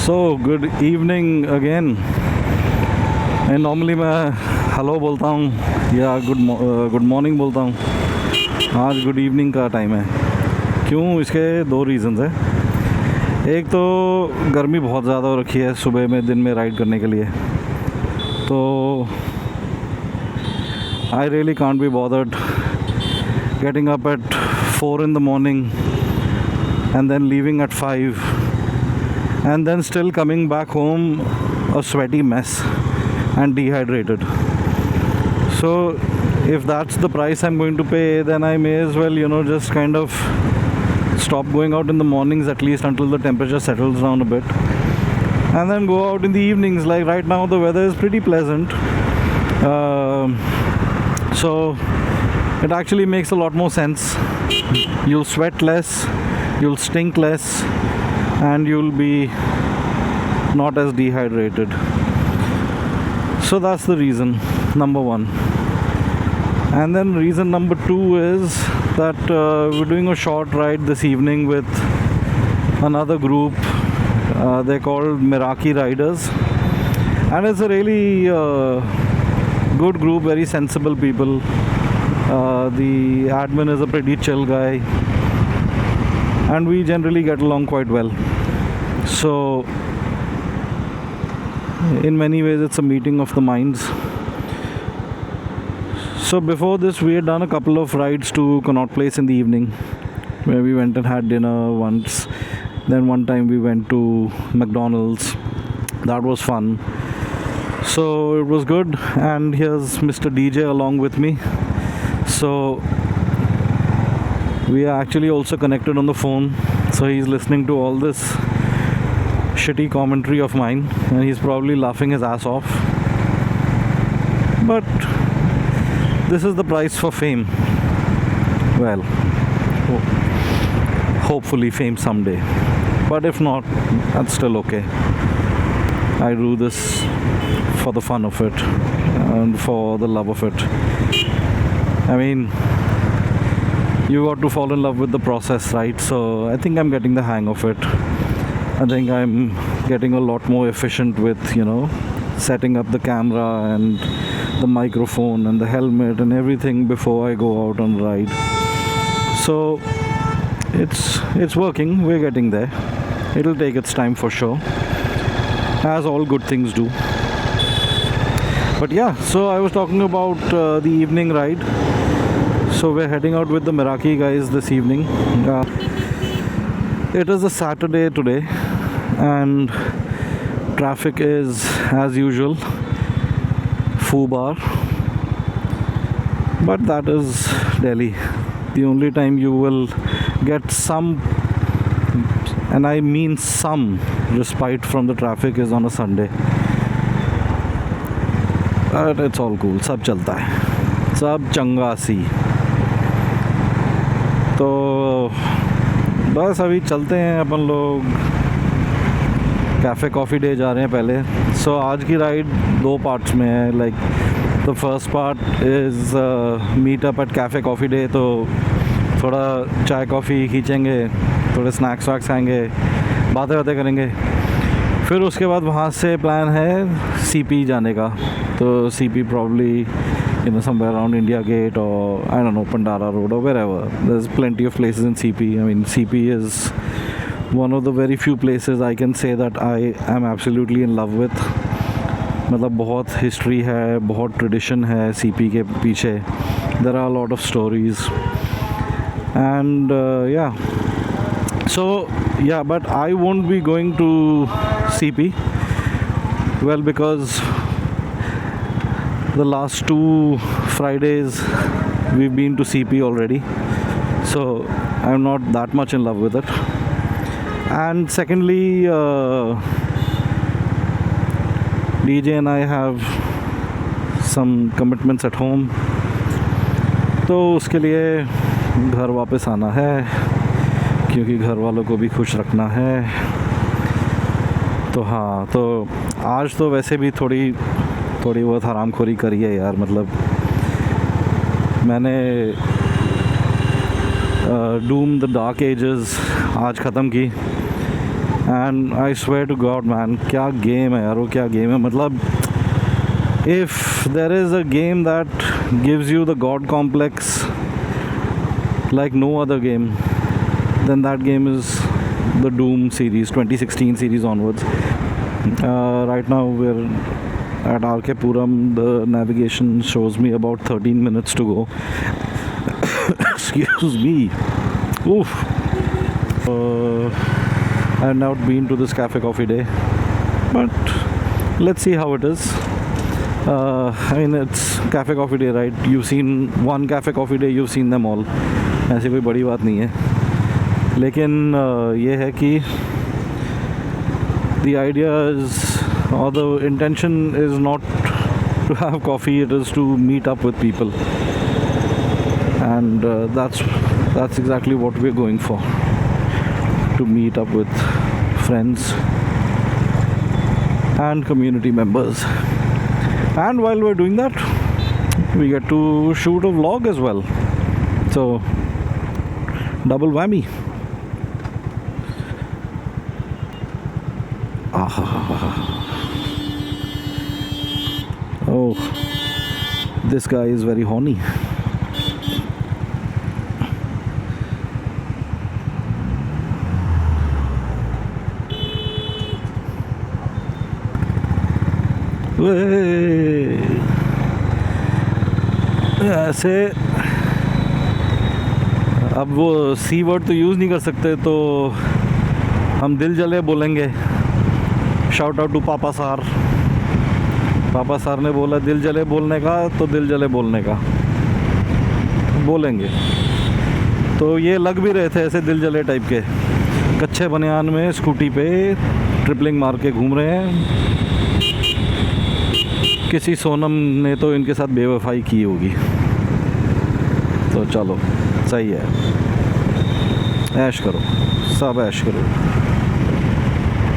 So good evening again. Normally मैं hello बोलता हूँ या गुड मॉर्निंग बोलता हूँ। आज गुड इवनिंग का टाइम है। क्यों? इसके दो रीज़न्स हैं। एक तो गर्मी बहुत ज़्यादा हो रखी है सुबह में, दिन में राइड करने के लिए, तो I really can't be bothered getting up at 4 in the morning and then leaving at 5 and then still coming back home a sweaty mess and dehydrated. So if that's the price I'm going to pay, then I may as well, just kind of stop going out in the mornings at least until the temperature settles down a bit, and then go out in the evenings. Like right now the weather is pretty pleasant, so it actually makes a lot more sense. You'll sweat less, you'll stink less, and you'll be not as dehydrated. So that's the reason number one. And then reason number two is that we're doing a short ride this evening with another group. They're called Meraki Riders, and it's a really good group, very sensible people. The admin is a pretty chill guy, and we generally get along quite well. So in many ways it's a meeting of the minds. So before this we had done a couple of rides to Connaught Place in the evening, where we went and had dinner once. Then one time we went to McDonald's. That was fun. So it was good, and here's Mr. DJ along with me. So we are actually also connected on the phone, so he's listening to all this shitty commentary of mine, and he's probably laughing his ass off. But this is the price for fame. Well, hopefully fame someday, but if not, that's still okay. I do this for the fun of it and for the love of it. I mean, you got to fall in love with the process, right? So I think I'm getting the hang of it. I think I'm getting a lot more efficient with, setting up the camera and the microphone and the helmet and everything before I go out on ride. So it's working. We're getting there. It'll take its time for sure, as all good things do. But yeah, so I was talking about the evening ride. So we're heading out with the Meraki guys this evening. It is a Saturday today, and traffic is as usual, foobar. But that is Delhi. The only time you will get some, and I mean some, respite from the traffic is on a Sunday. But it's all cool. सब चलता है, सब चंगा सी। तो बस अभी चलते हैं अपन लोग। कैफ़े कॉफ़ी डे जा रहे हैं पहले। सो आज की राइड दो पार्ट्स में है। Like the first part is meet up at Cafe Coffee Day. तो थोड़ा चाय कॉफ़ी खींचेंगे, थोड़े स्नैक्स वैक्स खाएंगे, बातें करेंगे। फिर उसके बाद वहाँ से प्लान है सीपी जाने का। तो CP probably somewhere around India Gate, or I don't know, Pandara Road or wherever. There's plenty of places in CP. I mean, CP is one of the very few places I can say that I am absolutely in love with. मतलब बहुत history है, बहुत tradition है CP के पीछे. There are a lot of stories, and yeah. So yeah, but I won't be going to CP. Well, because the last 2 Fridays we've been to CP already, so I'm not that much in love with it. And secondly, DJ and I have some commitments at home, तो उसके लिए घर वापस आना है, क्योंकि घर वालों को भी खुश रखना है। तो हाँ, तो आज तो वैसे भी थोड़ी बहुत हरामखोरी करी है यार। मतलब मैंने डूम द डार्क एजेस आज ख़त्म की, and I swear to god man, क्या गेम है यार वो, क्या गेम है। मतलब if there is a game that gives you the god complex like no other game, then that game is the Doom series, 2016 series onwards. Right now we're at RK Puram. The navigation shows me about 13 minutes to go. Excuse me. Oof. I've not been to this cafe coffee day, but let's see how it is. I mean, it's cafe coffee day, right? You've seen one cafe coffee day, you've seen them all. ऐसी कोई बड़ी बात नहीं है, लेकिन ये है कि the idea is, or the intention is not to have coffee, it is to meet up with people, and that's exactly what we're going for, to meet up with friends and community members. And while we're doing that, we get to shoot a vlog as well, so double whammy. Oh, this guy is very horny. ऐसे अब वो सी word तो use नहीं कर सकते, तो हम दिल जले बोलेंगे। शाउट आउट टू पापा सार। पापा सार ने बोला दिल जले बोलने का, तो दिल जले बोलने का बोलेंगे। तो ये लग भी रहे थे ऐसे दिल जले टाइप के, कच्चे बनियान में स्कूटी पे ट्रिपलिंग मार के घूम रहे हैं। किसी सोनम ने तो इनके साथ बेवफाई की होगी। तो चलो सही है, ऐश करो, सब ऐश करो,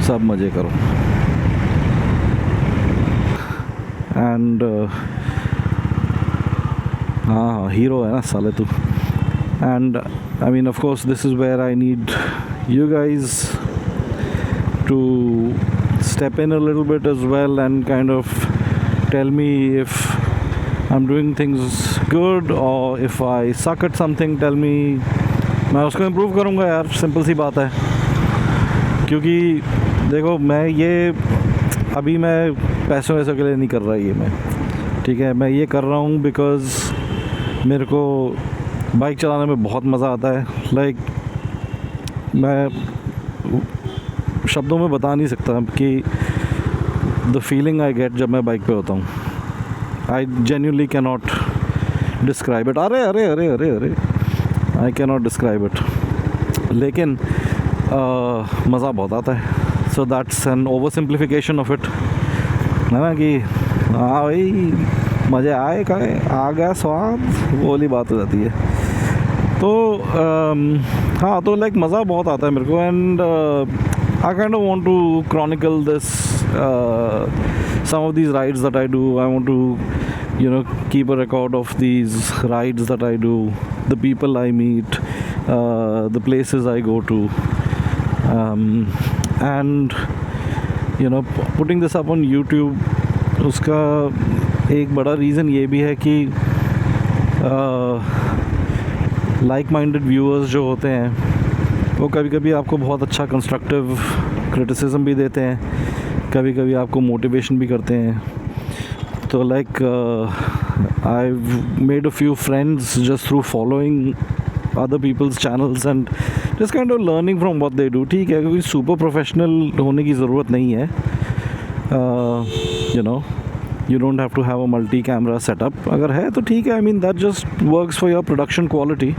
सब मज़े करो। एंड हाँ, हीरो है ना साले तू। And I mean of course this is where I need you guys to step in a little bit as well and kind of tell me if I'm doing things good or if I suck at something, tell me, मैं उसको improve करूँगा यार, simple सी बात है। क्योंकि देखो मैं ये अभी मैं पैसों वैसों के लिए नहीं कर रहा ये मैं, ठीक है, मैं ये कर रहा हूँ बिकॉज़ मेरे को बाइक चलाने में बहुत मज़ा आता है। लाइक मैं शब्दों में बता नहीं सकता कि द फीलिंग आई गेट जब मैं बाइक पे होता हूँ, I genuinely can not describe it. अरे अरे अरे अरे अरे I can not describe it, लेकिन मज़ा बहुत आता है। So that's an over simplification of it, है ना, कि हाँ भाई मज़े आए आ गया स्वाद, वो वाली बात हो जाती है। तो हाँ, तो लाइक मज़ा बहुत आता है मेरे को। And I kind of want to chronicle this some of these rides that I do. I want to keep a record of these rides that I do, the people I meet, the places I go to, and putting this up on YouTube, उसका एक बड़ा reason ये भी है कि like minded viewers जो होते हैं वो कभी कभी आपको बहुत अच्छा कंस्ट्रक्टिव क्रिटिसिज्म भी देते हैं, कभी कभी आपको मोटिवेशन भी करते हैं। तो like I've made a few friends just through following other people's channels and just kind of learning from what they do। ठीक है, क्योंकि सुपर प्रोफेशनल होने की ज़रूरत नहीं है। You don't have to have a multi-camera setup। अगर है तो ठीक है, I mean that just works for your production quality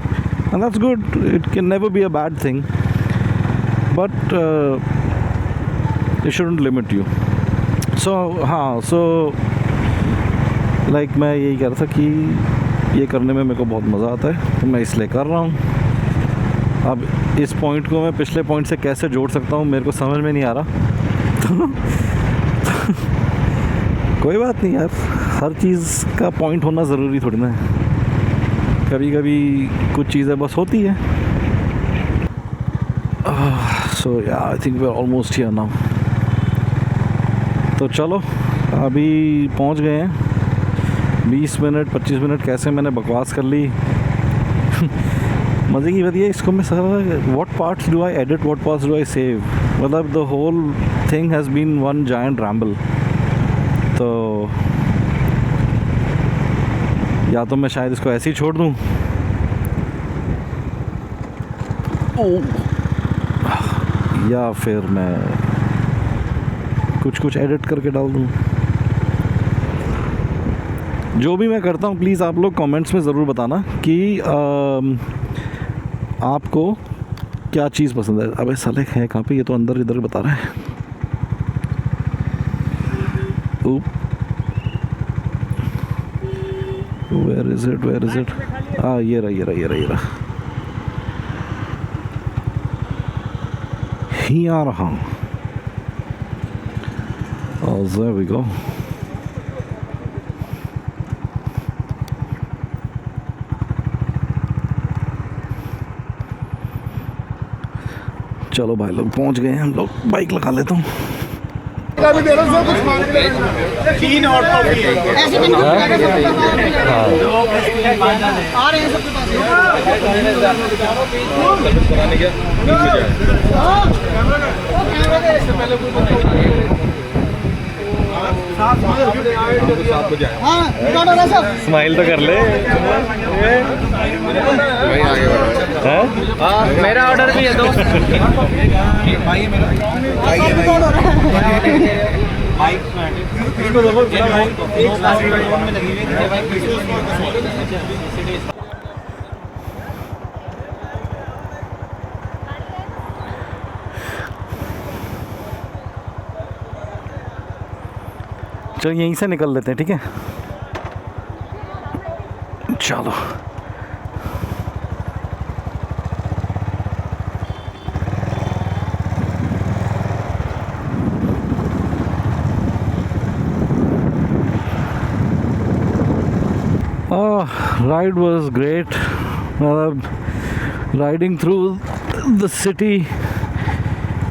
and that's good। It can never be a bad thing, but it shouldn't limit you। So हाँ, so like मैं यही कह रहा था कि ये करने में मेरे को बहुत मज़ा आता है, तो मैं इसलिए कर रहा हूँ। अब इस पॉइंट को मैं पिछले पॉइंट से कैसे जोड़ सकता हूँ मेरे को समझ में नहीं आ रहा। तो कोई बात नहीं यार, हर चीज़ का पॉइंट होना ज़रूरी थोड़ी ना है, कभी कभी कुछ चीज़ें बस होती है। सो या I think we are almost here now. तो चलो अभी पहुंच गए हैं। 20 मिनट 25 मिनट कैसे मैंने बकवास कर ली। मज़े की बात ये इसको मैं sir what parts do I edit, what parts do I save, मतलब the whole thing has been one giant ramble. तो या तो मैं शायद इसको ऐसे ही छोड़ दूँ, या फिर मैं कुछ एडिट करके डाल दूँ। जो भी मैं करता हूँ प्लीज़ आप लोग कमेंट्स में ज़रूर बताना कि आपको क्या चीज़ पसंद है। अबे साले है कहाँ पे, ये तो अंदर इधर बता रहा है। वेयर इज इट हाँ ये रहा ही आ रहा। Oh, there we go. चलो भाई लोग पहुंच गए हैं, हम लोग बाइक लगा लेता हूँ। स्माइल तो कर ले। मेरा ऑर्डर भी है दो। चलो यहीं से निकल लेते हैं, ठीक है। चलो राइड वॉज ग्रेट। मतलब राइडिंग थ्रू द सिटी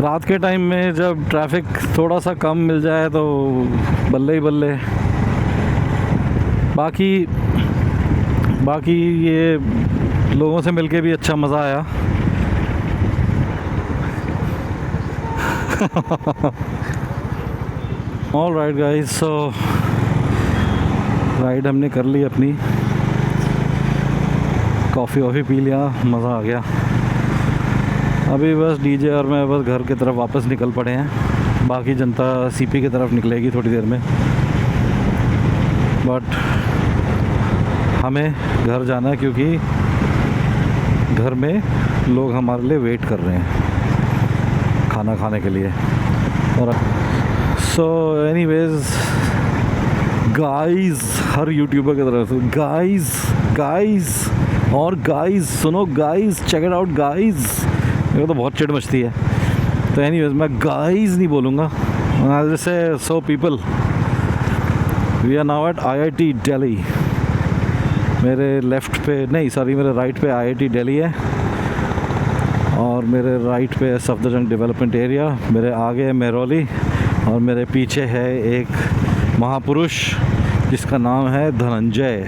रात के टाइम में जब ट्रैफिक थोड़ा सा कम मिल जाए तो बल्ले ही बल्ले। बाकी ये लोगों से मिलके भी अच्छा मज़ा आया। ऑल राइट गाइस, सो राइड हमने कर ली अपनी, कॉफ़ी वॉफ़ी पी लिया, मज़ा आ गया। अभी बस डीजे और मैं बस घर की तरफ वापस निकल पड़े हैं। बाकी जनता सीपी की तरफ निकलेगी थोड़ी देर में, बट हमें घर जाना है क्योंकि घर में लोग हमारे लिए वेट कर रहे हैं खाना खाने के लिए। और सो एनीवेज गाइस, हर यूट्यूबर की तरफ से गाइस और गाइस सुनो, guys check it out guys. मेरे को तो बहुत चिढ़ मचती है, तो एनीवेज मैं गाइस नहीं बोलूँगा। जैसे so people, we are now at IIT Delhi. मेरे लेफ़्ट पे नहीं सॉरी मेरे राइट पे IIT दिल्ली है और मेरे राइट पे सफदरजंग डेवलपमेंट एरिया, मेरे आगे है मेहरौली और मेरे पीछे है एक महापुरुष जिसका नाम है धनंजय।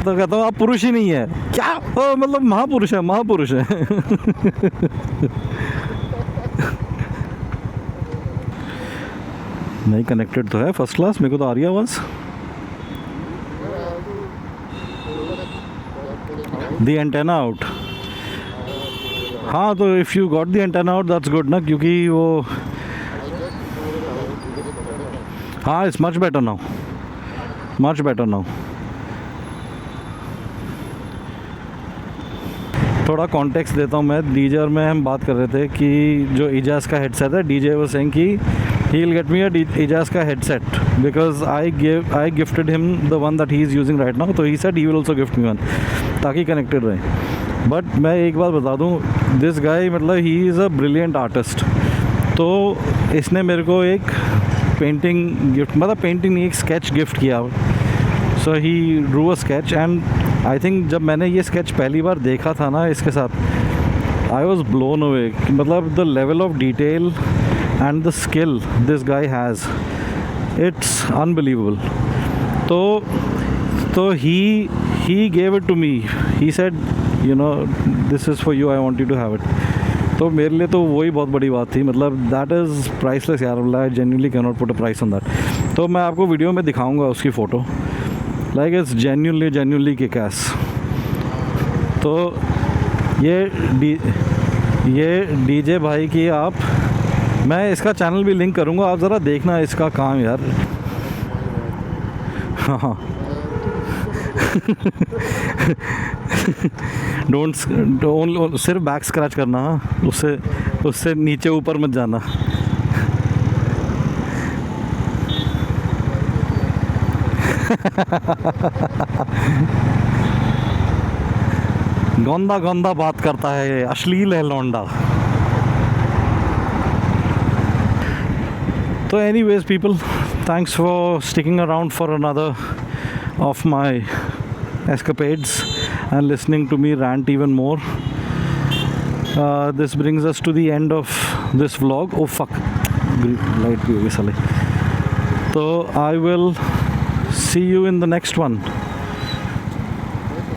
तो कहता हूँ आप पुरुष ही नहीं है क्या? मतलब महापुरुष है नहीं कनेक्टेड तो है फर्स्ट क्लास, मेरे को तो आ रही है आवाज़। दी एंटेना आउट, हाँ तो if you got the antenna out that's good ना, क्योंकि वो हाँ इट्स मच बेटर नाउ। थोड़ा कॉन्टेक्स्ट देता हूँ मैं। डीजे और मैं हम बात कर रहे थे कि जो इजाज़ का हेडसेट है, डीजे वो सेइंग कि he will get me a इजाज़ का headset because I gifted him the one that he is using right now, तो he said he will also gift me one ताकि कनेक्टेड रहे। बट मैं एक बात बता दूँ, दिस गाय मतलब he is a brilliant artist. तो इसने मेरे को एक पेंटिंग गिफ्ट, मतलब पेंटिंग नहीं, एक स्केच गिफ्ट किया। So he drew a sketch and I think जब मैंने ये स्केच पहली बार देखा था ना इसके साथ, I was blown away. मतलब the level of detail and the skill this guy has, it's unbelievable. So he gave it to me. He said, you know, this is for you, I want you to have it. तो मेरे लिए तो वही बहुत बड़ी बात थी. मतलब दैट इज़ प्राइसलेस यार. I genuinely can not put a price on that. तो मैं आपको वीडियो में दिखाऊंगा उसकी photo. Like it's genuinely kick S. तो ये डीजे भाई की आप, मैं इसका चैनल भी लिंक करूँगा, आप ज़रा देखना इसका काम यार. हाँ डोंट सिर्फ बैक स्क्रैच करना. हाँ, उससे नीचे ऊपर मत जाना. गंदा बात करता है, अश्लील है लौंडा. तो anyways people, thanks for sticking around for another of my escapades and listening to me rant even more. This brings us to the end of this vlog. Oh fuck, light भी होगी साले. So I will see you in the next one.